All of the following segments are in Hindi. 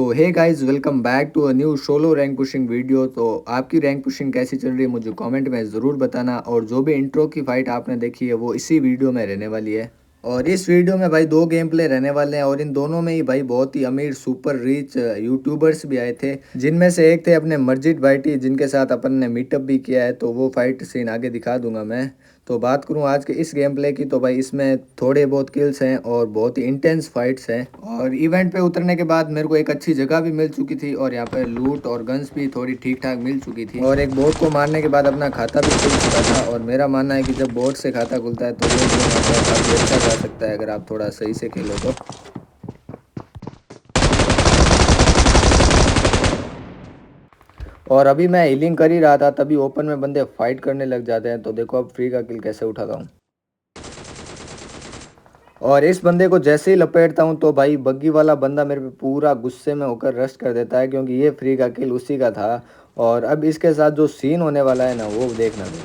तो hey guys, welcome back to a new solo rank pushing video. तो आपकी रैंक पुशिंग कैसी चल रही है मुझे कमेंट में ज़रूर बताना। और जो भी इंट्रो की फाइट आपने देखी है वो इसी वीडियो में रहने वाली है। और इस वीडियो में भाई दो गेम प्ले रहने वाले हैं और इन दोनों में ही भाई बहुत ही अमीर सुपर रिच यूट्यूबर्स भी आए थे, जिनमें से एक थे अपने मर्जिद भाईटी, जिनके साथ अपन ने मीटअप भी किया है। तो वो फाइट सीन आगे दिखा दूंगा मैं। तो बात करूं आज के इस गेम प्ले की, तो भाई इसमें थोड़े बहुत किल्स हैं और बहुत ही इंटेंस फाइट्स हैं। और इवेंट पे उतरने के बाद मेरे को एक अच्छी जगह भी मिल चुकी थी और यहाँ पे लूट और गन्स भी थोड़ी ठीक ठाक मिल चुकी थी। और एक बोट को मारने के बाद अपना खाता भी खुल चुका था। और मेरा मानना है कि जब बोट से खाता खुलता है तो वो गेम आपका काफ़ी अच्छा जा सकता है अगर आप थोड़ा सही से खेलो तो। और अभी मैं हीलिंग कर ही रहा था, तभी ओपन में बंदे फाइट करने लग जाते हैं। तो देखो अब फ्री का किल कैसे उठाता हूँ। और इस बंदे को जैसे ही लपेटता हूँ तो भाई बग्गी वाला बंदा मेरे पे पूरा गुस्से में होकर रश कर देता है, क्योंकि ये फ्री का किल उसी का था। और अब इसके साथ जो सीन होने वाला है ना वो देखना भाई।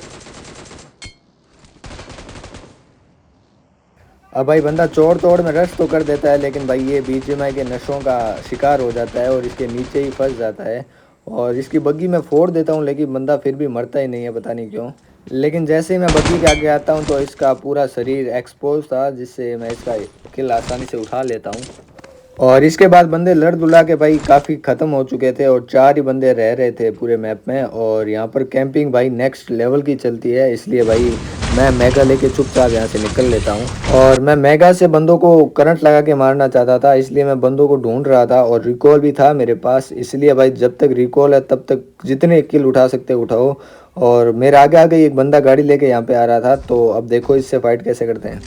अब भाई बंदा चौड़ तोड़ में रश तो कर देता है, लेकिन भाई ये बीजीएमआई के नशों का शिकार हो जाता है और इसके नीचे ही फंस जाता है। और इसकी बग्गी मैं फोड़ देता हूँ, लेकिन बंदा फिर भी मरता ही नहीं है, पता नहीं क्यों। लेकिन जैसे ही मैं बग्गी के आगे आता हूँ तो इसका पूरा शरीर एक्सपोज था, जिससे मैं इसका किल आसानी से उठा लेता हूँ। और इसके बाद बंदे लड़ दुला के भाई काफ़ी ख़त्म हो चुके थे और चार ही बंदे रह रहे थे पूरे मैप में। और यहाँ पर कैंपिंग भाई नेक्स्ट लेवल की चलती है, इसलिए भाई मैं मेगा लेके चुपचाप यहाँ से निकल लेता हूँ। और मैं मेगा से बंदों को करंट लगा के मारना चाहता था, इसलिए मैं बंदों को ढूंढ रहा था और रिकॉल भी था मेरे पास। इसलिए भाई जब तक रिकॉल है तब तक जितने किल उठा सकते उठाओ। और मेरे आगे आगे एक बंदा गाड़ी लेके यहाँ पे आ रहा था, तो अब देखो इससे फाइट कैसे करते हैं।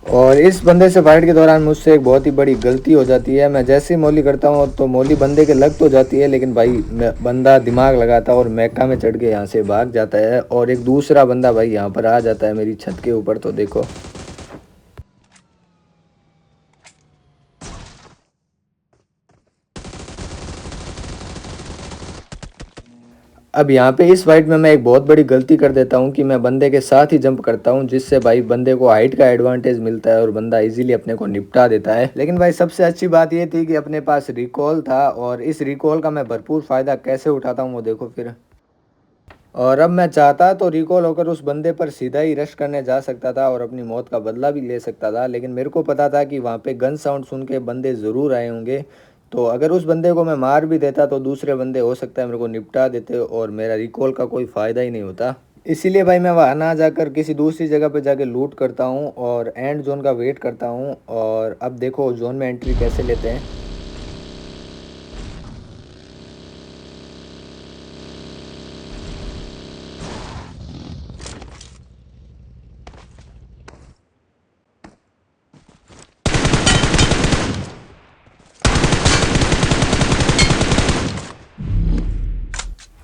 और इस बंदे से फाइट के दौरान मुझसे एक बहुत ही बड़ी गलती हो जाती है। मैं जैसे ही मौली करता हूँ तो मौली बंदे के लग तो जाती है, लेकिन भाई बंदा दिमाग लगाता है और मैका में चढ़ के यहाँ से भाग जाता है। और एक दूसरा बंदा भाई यहाँ पर आ जाता है मेरी छत के ऊपर, तो देखो। अब यहाँ पे इस फाइट में मैं एक बहुत बड़ी गलती कर देता हूँ कि मैं बंदे के साथ ही जंप करता हूँ, जिससे भाई बंदे को हाइट का एडवांटेज मिलता है और बंदा इजीली अपने को निपटा देता है। लेकिन भाई सबसे अच्छी बात ये थी कि अपने पास रिकॉल था और इस रिकॉल का मैं भरपूर फ़ायदा कैसे उठाता हूँ वो देखो फिर। और अब मैं चाहता तो रिकॉल होकर उस बंदे पर सीधा ही रश करने जा सकता था और अपनी मौत का बदला भी ले सकता था, लेकिन मेरे को पता था कि वहाँ पे गन साउंड सुन के बंदे ज़रूर आए होंगे। तो अगर उस बंदे को मैं मार भी देता तो दूसरे बंदे हो सकता है मेरे को निपटा देते और मेरा रिकॉल का कोई फ़ायदा ही नहीं होता। इसीलिए भाई मैं वहाँ ना जाकर किसी दूसरी जगह पर जाके लूट करता हूँ और एंड जोन का वेट करता हूँ। और अब देखो जोन में एंट्री कैसे लेते हैं।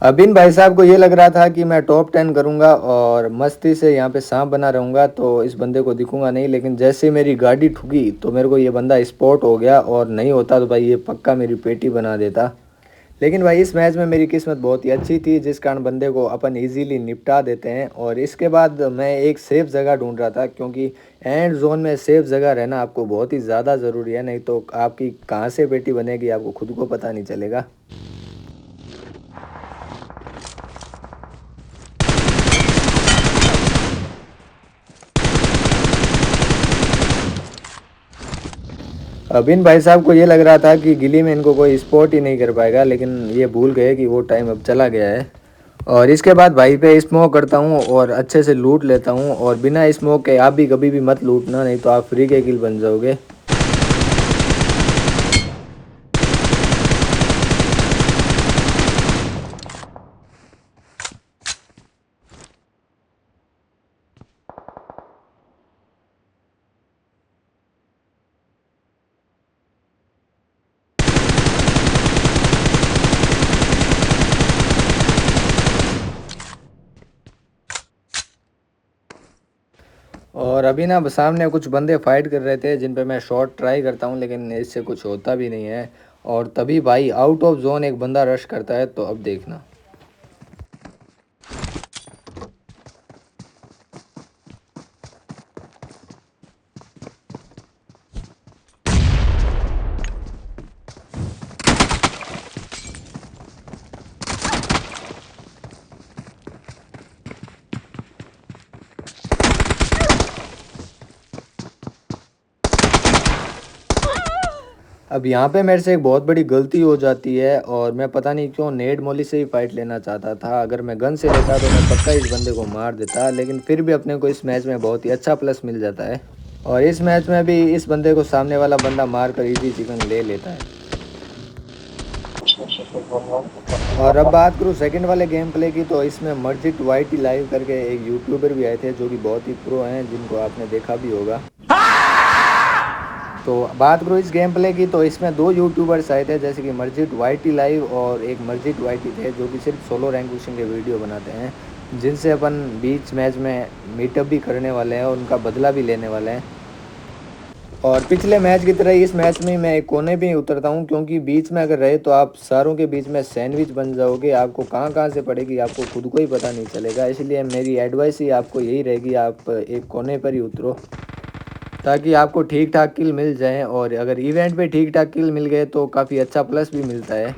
अब इन भाई साहब को ये लग रहा था कि मैं टॉप 10 करूंगा और मस्ती से यहाँ पे सांप बना रहूंगा, तो इस बंदे को दिखूंगा नहीं। लेकिन जैसे मेरी गाड़ी ठुकी तो मेरे को ये बंदा स्पॉट हो गया, और नहीं होता तो भाई ये पक्का मेरी पेटी बना देता। लेकिन भाई इस मैच में मेरी किस्मत बहुत ही अच्छी थी, जिस कारण बंदे को अपन इजीली निपटा देते हैं। और इसके बाद मैं एक सेफ जगह ढूंढ रहा था, क्योंकि एंड जोन में सेफ जगह रहना आपको बहुत ही ज़्यादा ज़रूरी है, नहीं तो आपकी कहाँ से पेटी बनेगी आपको खुद को पता नहीं चलेगा। अब इन भाई साहब को ये लग रहा था कि गिली में इनको कोई स्पॉट ही नहीं कर पाएगा, लेकिन ये भूल गए कि वो टाइम अब चला गया है। और इसके बाद भाई पे स्मोक करता हूँ और अच्छे से लूट लेता हूँ। और बिना स्मोक के आप भी कभी भी मत लूटना, नहीं तो आप फ्री के किल बन जाओगे। और अभी ना सामने कुछ बंदे फाइट कर रहे थे, जिन पे मैं शॉट ट्राई करता हूँ, लेकिन इससे कुछ होता भी नहीं है। और तभी भाई आउट ऑफ जोन एक बंदा रश करता है, तो अब देखना। अब यहाँ पे मेरे से एक बहुत बड़ी गलती हो जाती है और मैं पता नहीं क्यों नेड मोली से ही फाइट लेना चाहता था। अगर मैं गन से लेता तो मैं पक्का इस बंदे को मार देता, लेकिन फिर भी अपने को इस मैच में बहुत ही अच्छा प्लस मिल जाता है। और इस मैच में भी इस बंदे को सामने वाला बंदा मार कर इजी चिकन ले लेता है। और अब बात करूँ सेकंड वाले गेम प्ले की, तो इसमें मर्जिट वाईटी लाइव करके एक यूट्यूबर भी आए थे जो कि बहुत ही प्रो हैं, जिनको आपने देखा भी होगा। तो बात करूँ इस गेम प्ले की, तो इसमें दो यूट्यूबर्स आए थे, जैसे कि मर्जिट वाईटी लाइव और एक मर्जिट वाईटी थे, जो कि सिर्फ सोलो रैंक पुशिंग के वीडियो बनाते हैं, जिनसे अपन बीच मैच में मीटअप भी करने वाले हैं और उनका बदला भी लेने वाले हैं। और पिछले मैच की तरह इस मैच में मैं एक कोने पे ही उतरता हूँ, क्योंकि बीच में अगर रहे तो आप सारों के बीच में सैंडविच बन जाओगे। आपको कहाँ कहाँ से पड़ेगी आपको खुद को ही पता नहीं चलेगा। इसलिए मेरी एडवाइस ही आपको यही रहेगी, आप एक कोने पर ही उतरो ताकि आपको ठीक ठाक किल मिल जाए। और अगर इवेंट पे ठीक ठाक किल मिल गए तो काफ़ी अच्छा प्लस भी मिलता है।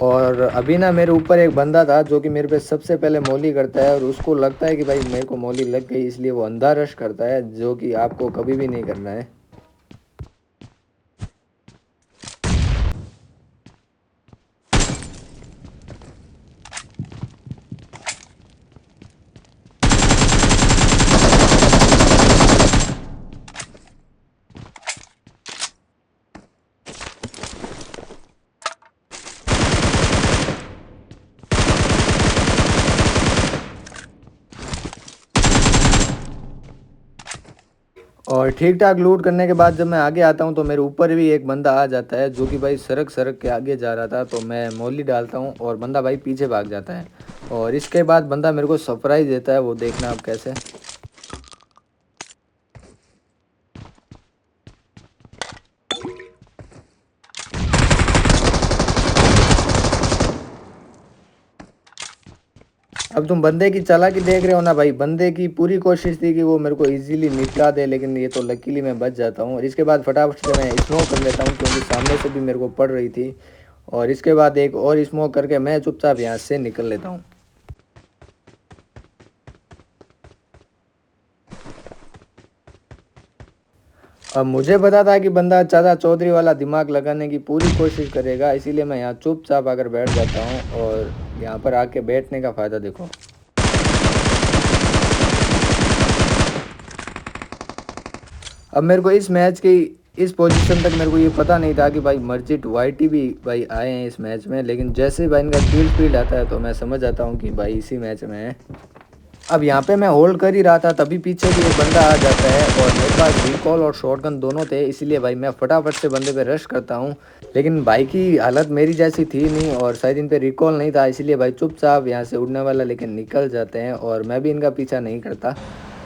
और अभी ना मेरे ऊपर एक बंदा था जो कि मेरे पे सबसे पहले मौली करता है, और उसको लगता है कि भाई मेरे को मौली लग गई, इसलिए वो अंधा रश करता है, जो कि आपको कभी भी नहीं करना है। और ठीक ठाक लूट करने के बाद जब मैं आगे आता हूँ तो मेरे ऊपर भी एक बंदा आ जाता है, जो कि भाई सरक सरक के आगे जा रहा था। तो मैं मौली डालता हूँ और बंदा भाई पीछे भाग जाता है। और इसके बाद बंदा मेरे को सरप्राइज़ देता है, वो देखना आप कैसे। अब तुम बंदे की चालाकी देख रहे हो ना भाई, बंदे की पूरी कोशिश थी कि वो मेरे को इजीली निपटा दे, लेकिन ये तो लकीली मैं बच जाता हूँ। और इसके बाद फटाफट से मैं स्मोक कर लेता हूँ, क्योंकि सामने से भी मेरे को पड़ रही थी। और इसके बाद एक और स्मोक करके मैं चुपचाप यहाँ से निकल लेता हूँ। अब मुझे पता था कि बंदा चाचा चौधरी वाला दिमाग लगाने की पूरी कोशिश करेगा, इसीलिए मैं यहाँ चुपचाप आकर बैठ जाता हूँ। और यहाँ पर आके बैठने का फ़ायदा देखो। अब मेरे को इस मैच की इस पोजीशन तक मेरे को ये पता नहीं था कि भाई मर्जिट वाईटी भी भाई आए हैं इस मैच में, लेकिन जैसे ही भाई इनका किल फील्ड आता है तो मैं समझ जाता हूँ कि भाई इसी मैच में है। अब यहाँ पे मैं होल्ड कर ही रहा था, तभी पीछे भी एक बंदा आ जाता है और मेरे पास रिकॉल और शॉटगन दोनों थे, इसीलिए भाई मैं फटाफट से बंदे पे रश करता हूँ। लेकिन भाई की हालत मेरी जैसी थी नहीं और शायद इन पे रिकॉल नहीं था, इसलिए भाई चुपचाप यहाँ से उड़ने वाला लेकिन निकल जाते हैं और मैं भी इनका पीछा नहीं करता।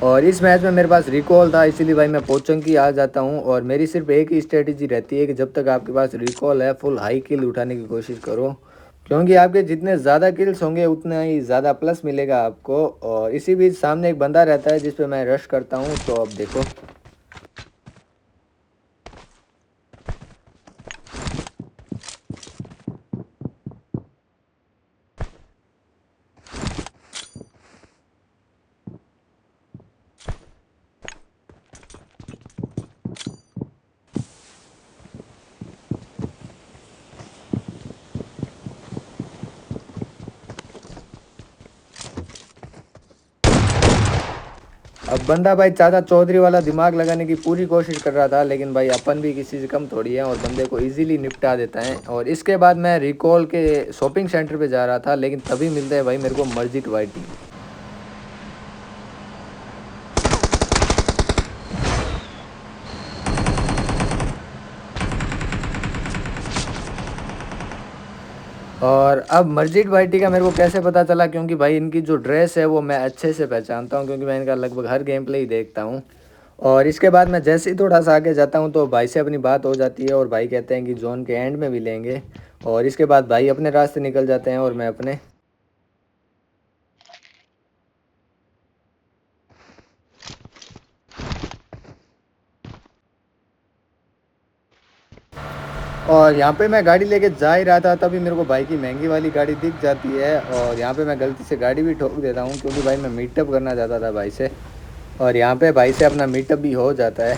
और इस मैच में मेरे पास रिकॉल था, इसीलिए भाई मैं पोचंकी आ जाता हूँ। और मेरी सिर्फ एक ही स्ट्रेटजी रहती है कि जब तक आपके पास रिकॉल है फुल हाई किल उठाने की कोशिश करो, क्योंकि आपके जितने ज़्यादा किल्स होंगे उतना ही ज़्यादा प्लस मिलेगा आपको। और इसी बीच सामने एक बंदा रहता है जिस पे मैं रश करता हूँ, तो अब देखो। अब बंदा भाई चाचा चौधरी वाला दिमाग लगाने की पूरी कोशिश कर रहा था, लेकिन भाई अपन भी किसी से कम थोड़ी है और बंदे को इजीली निपटा देता है। और इसके बाद मैं रिकॉल के शॉपिंग सेंटर पे जा रहा था, लेकिन तभी मिलता है भाई मेरे को मर्जिट वाईटी। और अब मस्जिद वाईटी का मेरे को कैसे पता चला, क्योंकि भाई इनकी जो ड्रेस है वो मैं अच्छे से पहचानता हूँ, क्योंकि मैं इनका लगभग हर गेम प्ले ही देखता हूँ। और इसके बाद मैं जैसे ही थोड़ा सा आगे जाता हूँ तो भाई से अपनी बात हो जाती है और भाई कहते हैं कि जोन के एंड में मिलेंगे। और इसके बाद भाई अपने रास्ते निकल जाते हैं और मैं अपने। और यहाँ पे मैं गाड़ी लेके जा ही रहा था, तभी मेरे को भाई की महंगी वाली गाड़ी दिख जाती है और यहाँ पे मैं गलती से गाड़ी भी ठोक देता हूँ, क्योंकि भाई मैं मीटअप करना चाहता था भाई से। और यहाँ पे भाई से अपना मीटअप भी हो जाता है।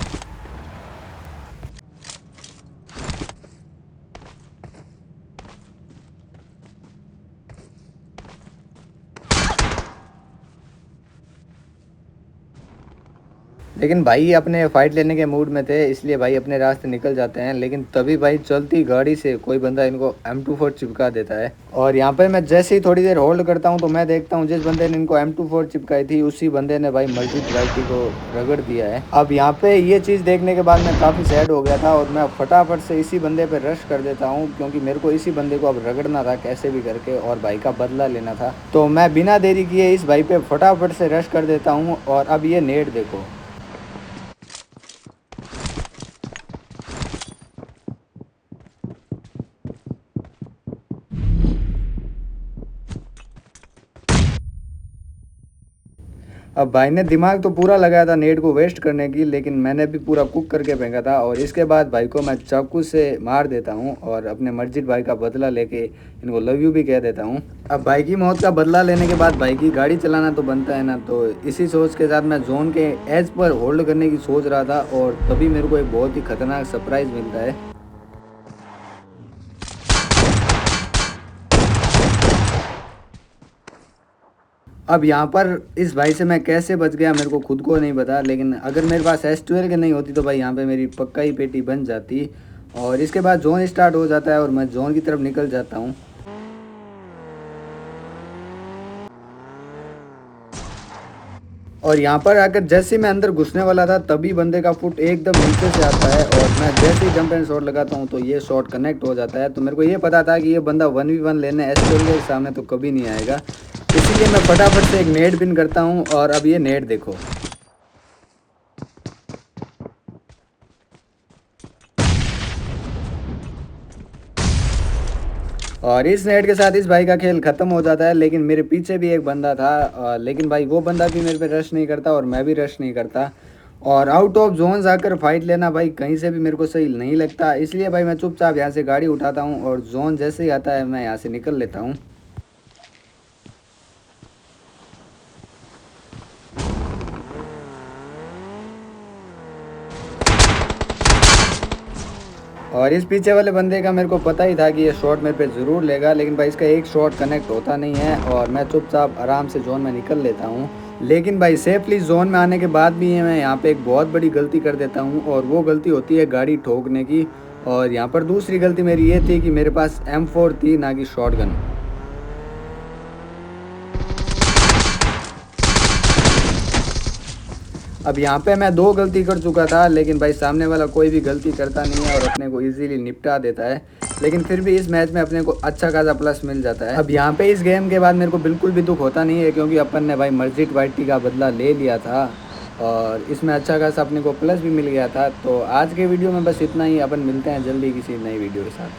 लेकिन भाई अपने फ़ाइट लेने के मूड में थे, इसलिए भाई अपने रास्ते निकल जाते हैं। लेकिन तभी भाई चलती गाड़ी से कोई बंदा इनको M24 चिपका देता है। और यहाँ पे मैं जैसे ही थोड़ी देर होल्ड करता हूँ तो मैं देखता हूँ जिस बंदे ने इनको M24 चिपकाई थी उसी बंदे ने भाई मस्जिद वाइटी को रगड़ दिया है। अब यहाँ पे ये चीज़ देखने के बाद मैं काफ़ी सैड हो गया था और मैं फटाफट से इसी बंदे पे रश कर देता हूँ, क्योंकि मेरे को इसी बंदे को अब रगड़ना था कैसे भी करके और भाई का बदला लेना था। तो मैं बिना देरी किए इस भाई पे फटाफट से रश कर देता हूँ। और अब ये नेट देखो। अब भाई ने दिमाग तो पूरा लगाया था नेट को वेस्ट करने की, लेकिन मैंने भी पूरा कुक करके फेंका था। और इसके बाद भाई को मैं चाकू से मार देता हूँ और अपने मस्जिद भाई का बदला लेके इनको लव यू भी कह देता हूँ। अब भाई की मौत का बदला लेने के बाद भाई की गाड़ी चलाना तो बनता है ना, तो इसी सोच के साथ मैं जोन के एज पर होल्ड करने की सोच रहा था और तभी मेरे को एक बहुत ही खतरनाक सरप्राइज़ मिलता है। अब यहाँ पर इस भाई से मैं कैसे बच गया मेरे को खुद को नहीं पता, लेकिन अगर मेरे पास S12 के नहीं होती तो भाई यहाँ पे मेरी पक्का ही पेटी बन जाती। और इसके बाद जोन स्टार्ट हो जाता है और मैं जोन की तरफ निकल जाता हूँ। और यहाँ पर आकर जैसे ही मैं अंदर घुसने वाला था तभी बंदे का फुट एकदम नीचे से आता है और मैं जैसे ही जंप एंड शॉट लगाता हूँ तो ये शॉट कनेक्ट हो जाता है। तो मेरे को ये पता था कि ये बंदा 1v1 लेने S12 के सामने तो कभी नहीं आएगा, इसीलिए मैं फटाफट से एक नेट पिन करता हूँ। और अब ये नेट देखो। और इस नेट के साथ इस भाई का खेल ख़त्म हो जाता है। लेकिन मेरे पीछे भी एक बंदा था, लेकिन भाई वो बंदा भी मेरे पे रश नहीं करता और मैं भी रश नहीं करता। और आउट ऑफ जोन्स आकर फाइट लेना भाई कहीं से भी मेरे को सही नहीं लगता, इसलिए भाई मैं चुपचाप यहाँ से गाड़ी उठाता हूँ और जोन जैसे ही आता है मैं यहाँ से निकल लेता हूँ। और इस पीछे वाले बंदे का मेरे को पता ही था कि ये शॉट मेरे पे ज़रूर लेगा, लेकिन भाई इसका एक शॉट कनेक्ट होता नहीं है और मैं चुपचाप आराम से जोन में निकल लेता हूँ। लेकिन भाई सेफली जोन में आने के बाद भी मैं यहाँ पे एक बहुत बड़ी गलती कर देता हूँ और वो गलती होती है गाड़ी ठोकने की। और यहाँ पर दूसरी गलती मेरी ये थी कि मेरे पास M4 थी ना कि शॉटगन। अब यहाँ पे मैं दो गलती कर चुका था, लेकिन भाई सामने वाला कोई भी गलती करता नहीं है और अपने को इजीली निपटा देता है। लेकिन फिर भी इस मैच में अपने को अच्छा खासा प्लस मिल जाता है। अब यहाँ पे इस गेम के बाद मेरे को बिल्कुल भी दुख होता नहीं है, क्योंकि अपन ने भाई मस्जिद वाइटी का बदला ले लिया था और इसमें अच्छा खासा अपने को प्लस भी मिल गया था। तो आज के वीडियो में बस इतना ही। अपन मिलते हैं जल्दी किसी नई वीडियो के साथ।